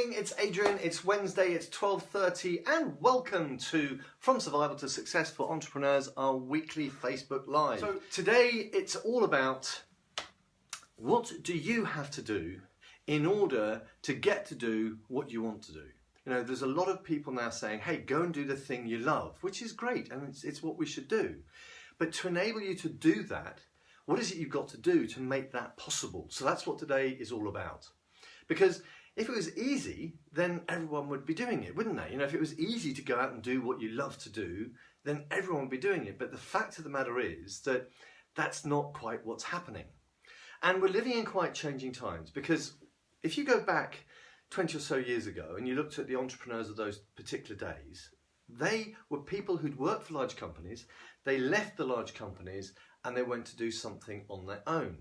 morning, it's Adrian, it's Wednesday, it's 12:30 and welcome to From Survival to Success for Entrepreneurs, our weekly Facebook Live. So today it's all about what do you have to do in order to get to do what you want to do. You know, there's a lot of people now saying, hey, go and do the thing you love, which is great and it's what we should do. But to enable you to do that, what is it you've got to do to make that possible? So that's what today is all about. Because if it was easy, then everyone would be doing it, wouldn't they? You know, if it was easy to go out and do what you love to do, then everyone would be doing it. But the fact of the matter is that that's not quite what's happening. And we're living in quite changing times, because if you go back 20 or so years ago and you looked at the entrepreneurs of those particular days, they were people who'd worked for large companies, they left the large companies and they went to do something on their own.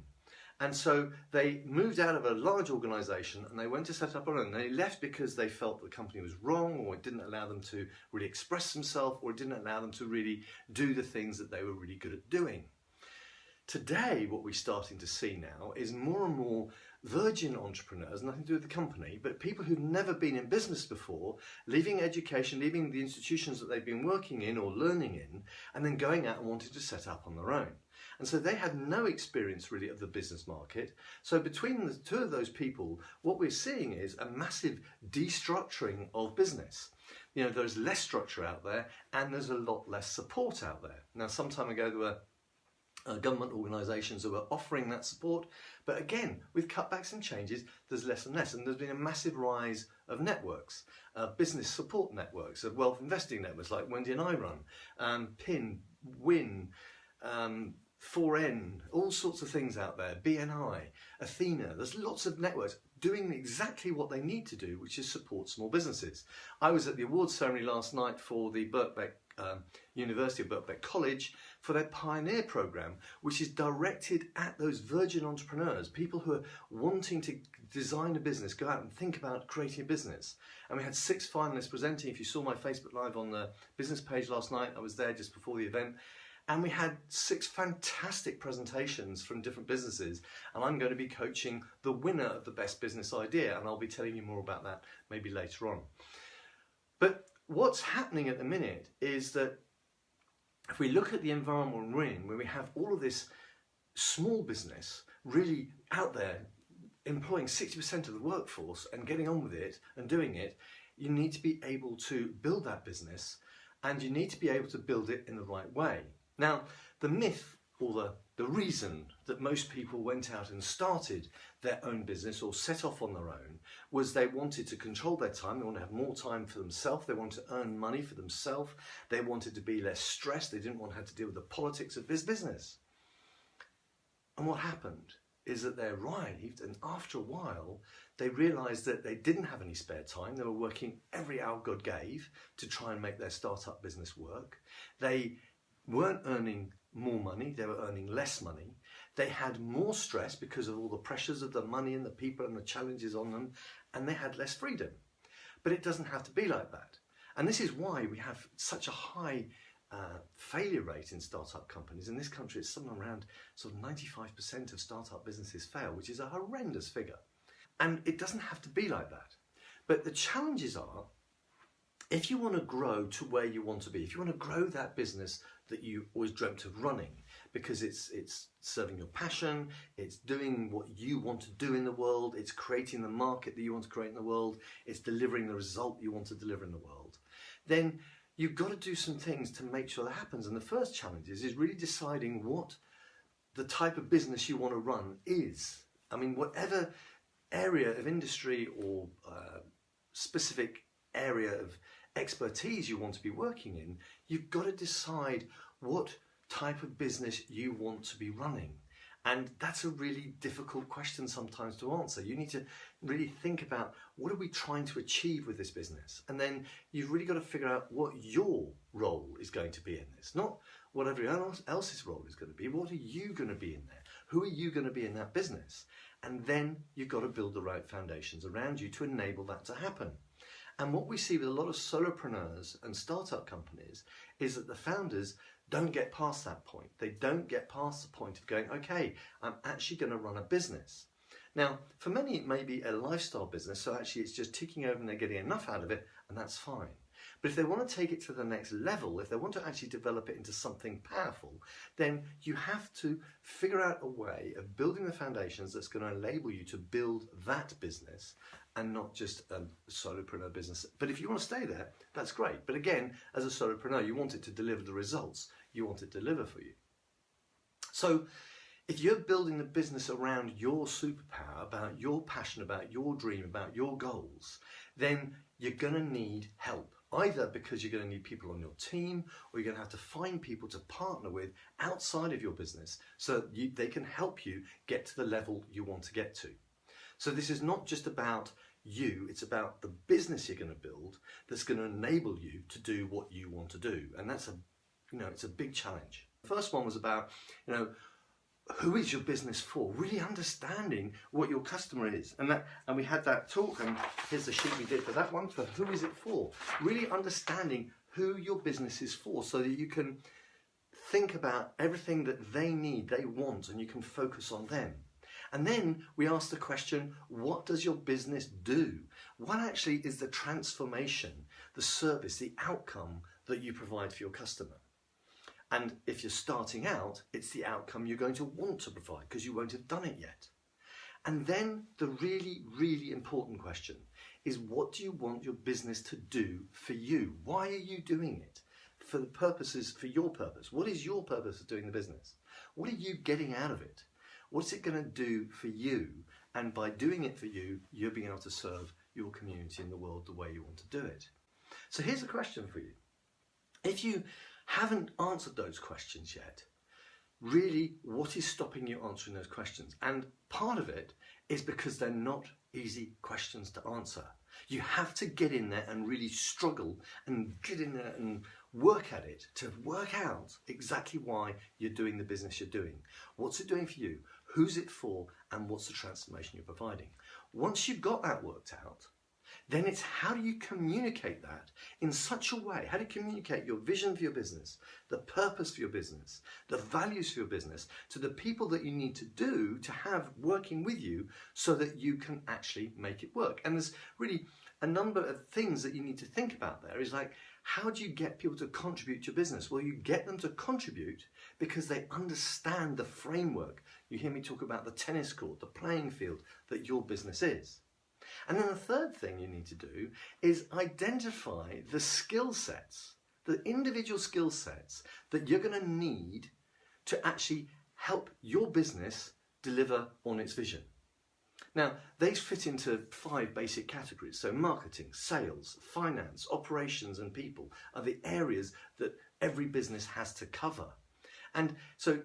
And so they moved out of a large organisation and they went to set up on their own. They left because they felt the company was wrong, or it didn't allow them to really express themselves, or it didn't allow them to really do the things that they were really good at doing. Today, what we're starting to see now is more and more virgin entrepreneurs, nothing to do with the company, but people who've never been in business before, leaving education, leaving the institutions that they've been working in or learning in, and then going out and wanting to set up on their own. And so they had no experience really of the business market. So between the two of those people, what we're seeing is a massive destructuring of business. You know, there's less structure out there and there's a lot less support out there. Now, some time ago, there were government organisations that were offering that support. But again, with cutbacks and changes, there's less and less. And there's been a massive rise of networks, business support networks, of wealth investing networks like Wendy and I run, PIN, WIN, 4N, all sorts of things out there, BNI, Athena. There's lots of networks doing exactly what they need to do, which is support small businesses. I was at the awards ceremony last night for the Birkbeck University of Birkbeck College for their Pioneer Programme, which is directed at those virgin entrepreneurs, people who are wanting to design a business, go out and think about creating a business. And we had 6 finalists presenting. If you saw my Facebook Live on the business page last night, I was there just before the event. And we had 6 fantastic presentations from different businesses, and I'm going to be coaching the winner of the best business idea, and I'll be telling you more about that maybe later on. But what's happening at the minute is that if we look at the environment we're in, where we have all of this small business really out there employing 60% of the workforce and getting on with it and doing it, you need to be able to build that business, and you need to be able to build it in the right way. Now, the myth or the reason that most people went out and started their own business or set off on their own was they wanted to control their time, they wanted to have more time for themselves, they wanted to earn money for themselves, they wanted to be less stressed, they didn't want to have to deal with the politics of this business. And what happened is that they arrived, and after a while they realised that they didn't have any spare time. They were working every hour God gave to try and make their startup business work. They weren't earning more money, they were earning less money. They had more stress because of all the pressures of the money and the people and the challenges on them, and they had less freedom. But it doesn't have to be like that. And this is why we have such a high failure rate in startup companies. In this country, it's somewhere around sort of 95% of startup businesses fail, which is a horrendous figure. And it doesn't have to be like that. But the challenges are, if you want to grow to where you want to be, if you want to grow that business that you always dreamt of running, because it's serving your passion, it's doing what you want to do in the world, it's creating the market that you want to create in the world, it's delivering the result you want to deliver in the world, then you've got to do some things to make sure that happens. And the first challenge is really deciding what the type of business you want to run is. I mean, whatever area of industry or specific area of expertise you want to be working in, you've got to decide what type of business you want to be running. And that's a really difficult question sometimes to answer. You need to really think about, what are we trying to achieve with this business? And then you've really got to figure out what your role is going to be in this. Not what everyone else's role is going to be. What are you going to be in there? Who are you going to be in that business? And then you've got to build the right foundations around you to enable that to happen. And what we see with a lot of solopreneurs and startup companies is that the founders don't get past that point. They don't get past the point of going, okay, I'm actually going to run a business. Now, for many, it may be a lifestyle business, so actually it's just ticking over and they're getting enough out of it, and that's fine. But if they want to take it to the next level, if they want to actually develop it into something powerful, then you have to figure out a way of building the foundations that's going to enable you to build that business and not just a solopreneur business. But if you want to stay there, that's great. But again, as a solopreneur, you want it to deliver the results you want it to deliver for you. So if you're building the business around your superpower, about your passion, about your dream, about your goals, then you're going to need help. Either because you're going to need people on your team, or you're going to have to find people to partner with outside of your business so that they can help you get to the level you want to get to. So this is not just about you, it's about the business you're going to build that's going to enable you to do what you want to do. And that's it's a big challenge. The first one was about, who is your business for? Really understanding what your customer is. And we had that talk, and here's the sheet we did for that one, for who is it for? Really understanding who your business is for so that you can think about everything that they need, they want, and you can focus on them. And then we asked the question, what does your business do? What actually is the transformation, the service, the outcome that you provide for your customer? And if you're starting out, it's the outcome you're going to want to provide because you won't have done it yet. And then the really, really important question is, what do you want your business to do for you? Why are you doing it? For your purpose. What is your purpose of doing the business? What are you getting out of it? What's it going to do for you? And by doing it for you, you're being able to serve your community in the world the way you want to do it. So here's a question for you. If you haven't answered those questions yet, really, what is stopping you answering those questions? And part of it is because they're not easy questions to answer. You have to get in there and really struggle and get in there and work at it to work out exactly why you're doing the business you're doing. What's it doing for you? Who's it for? And what's the transformation you're providing? Once you've got that worked out, then it's how do you communicate that in such a way? How do you communicate your vision for your business, the purpose for your business, the values for your business to the people that you need to have working with you so that you can actually make it work? And there's really a number of things that you need to think about there. Is like, how do you get people to contribute to your business? Well, you get them to contribute because they understand the framework. You hear me talk about the tennis court, the playing field that your business is. And then the third thing you need to do is identify the skill sets, the individual skill sets that you're going to need to actually help your business deliver on its vision. Now, these fit into 5 basic categories. So marketing, sales, finance, operations, and people are the areas that every business has to cover. And so,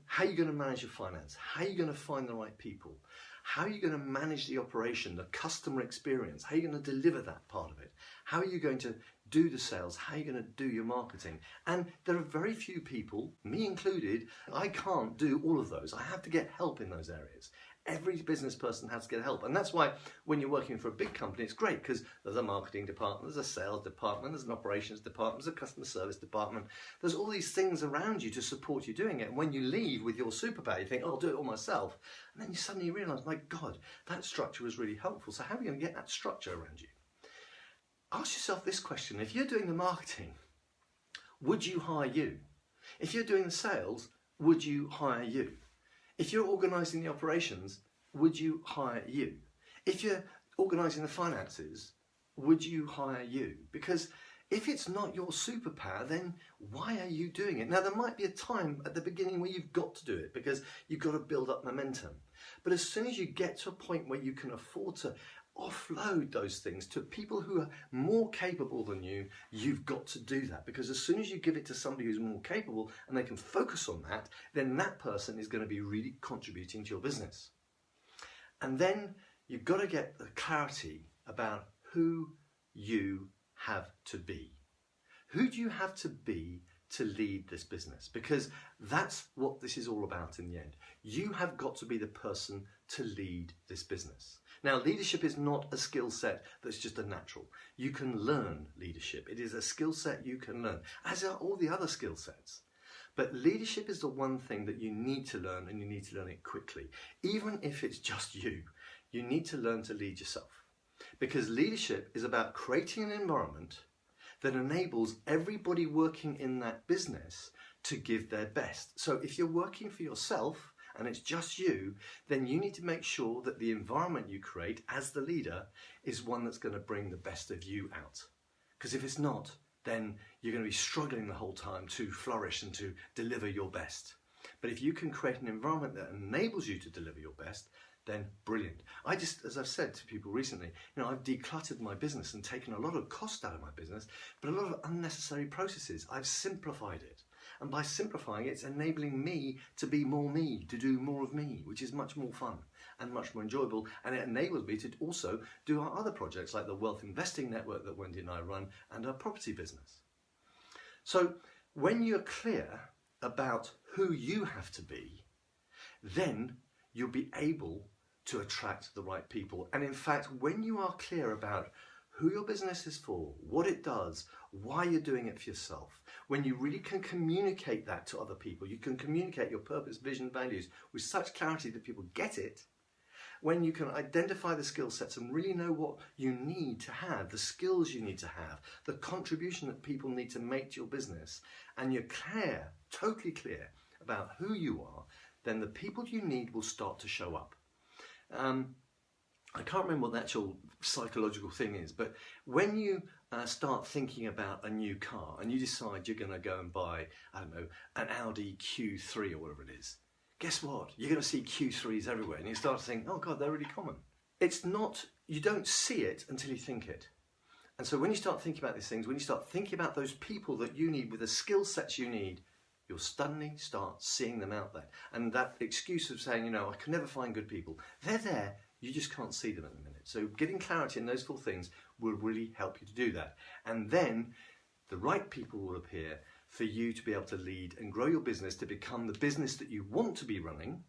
how are you going to manage your finance? How are you going to find the right people? How are you going to manage the operation, the customer experience? How are you going to deliver that part of it? How are you going to do the sales? How are you going to do your marketing? And there are very few people, me included, I can't do all of those. I have to get help in those areas. Every business person has to get help. And that's why when you're working for a big company, it's great because there's a marketing department, there's a sales department, there's an operations department, there's a customer service department. There's all these things around you to support you doing it. And when you leave with your superpower, you think, oh, I'll do it all myself. And then you suddenly realise, my God, that structure was really helpful. So how are we going to get that structure around you? Ask yourself this question. If you're doing the marketing, would you hire you? If you're doing the sales, would you hire you? If you're organising the operations, would you hire you? If you're organising the finances, would you hire you? Because if it's not your superpower, then why are you doing it? Now, there might be a time at the beginning where you've got to do it because you've got to build up momentum. But as soon as you get to a point where you can afford to offload those things to people who are more capable than you, you've got to do that. Because as soon as you give it to somebody who's more capable and they can focus on that, then that person is going to be really contributing to your business. And then you've got to get the clarity about who you have to be. Who do you have to be to lead this business? Because that's what this is all about in the end. You have got to be the person to lead this business. Now, leadership is not a skill set that's just a natural. You can learn leadership. It is a skill set you can learn, as are all the other skill sets. But leadership is the one thing that you need to learn, and you need to learn it quickly. Even if it's just you need to learn to lead yourself. Because leadership is about creating an environment that enables everybody working in that business to give their best. So if you're working for yourself and it's just you, then you need to make sure that the environment you create as the leader is one that's going to bring the best of you out. Because if it's not, then you're going to be struggling the whole time to flourish and to deliver your best. But if you can create an environment that enables you to deliver your best, then brilliant. As I've said to people recently, I've decluttered my business and taken a lot of cost out of my business, but a lot of unnecessary processes. I've simplified it. And by simplifying it, it's enabling me to be more me, to do more of me, which is much more fun and much more enjoyable. And it enables me to also do our other projects like the Wealth Investing Network that Wendy and I run and our property business. So when you're clear about who you have to be, then you'll be able to attract the right people. And in fact, when you are clear about who your business is for, what it does, why you're doing it for yourself, when you really can communicate that to other people, you can communicate your purpose, vision, values with such clarity that people get it, when you can identify the skill sets and really know what you need to have, the skills you need to have, the contribution that people need to make to your business, and you're clear, totally clear about who you are, then the people you need will start to show up. I can't remember what the actual psychological thing is, but when you start thinking about a new car and you decide you're going to go and buy, I don't know, an Audi Q3 or whatever it is, guess what? You're going to see Q3s everywhere and you start to think, oh God, they're really common. It's not, you don't see it until you think it. And so when you start thinking about these things, when you start thinking about those people that you need with the skill sets you need, you'll suddenly start seeing them out there. And that excuse of saying, I can never find good people, they're there, you just can't see them at the minute. So getting clarity in those 4 things will really help you to do that. And then the right people will appear for you to be able to lead and grow your business to become the business that you want to be running.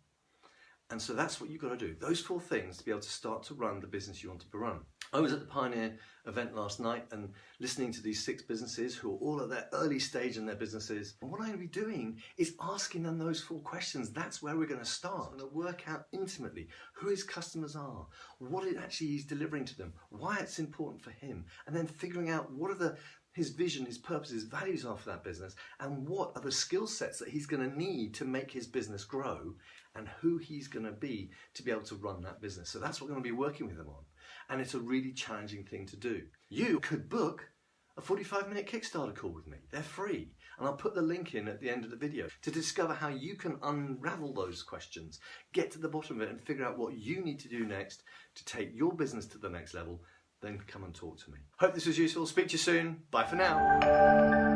And so that's what you've got to do. Those 4 things to be able to start to run the business you want to run. I was at the Pioneer event last night and listening to these 6 businesses who are all at their early stage in their businesses. And what I'm going to be doing is asking them those 4 questions. That's where we're going to start. I'm going to work out intimately who his customers are, what it actually is delivering to them, why it's important for him, and then figuring out what are his vision, his purpose, his values are for that business, and what are the skill sets that he's going to need to make his business grow, and who he's going to be able to run that business. So that's what we're going to be working with him on. And it's a really challenging thing to do. You could book a 45-minute Kickstarter call with me. They're free. And I'll put the link in at the end of the video to discover how you can unravel those questions, get to the bottom of it and figure out what you need to do next to take your business to the next level. Then come and talk to me. Hope this was useful. Speak to you soon. Bye for now.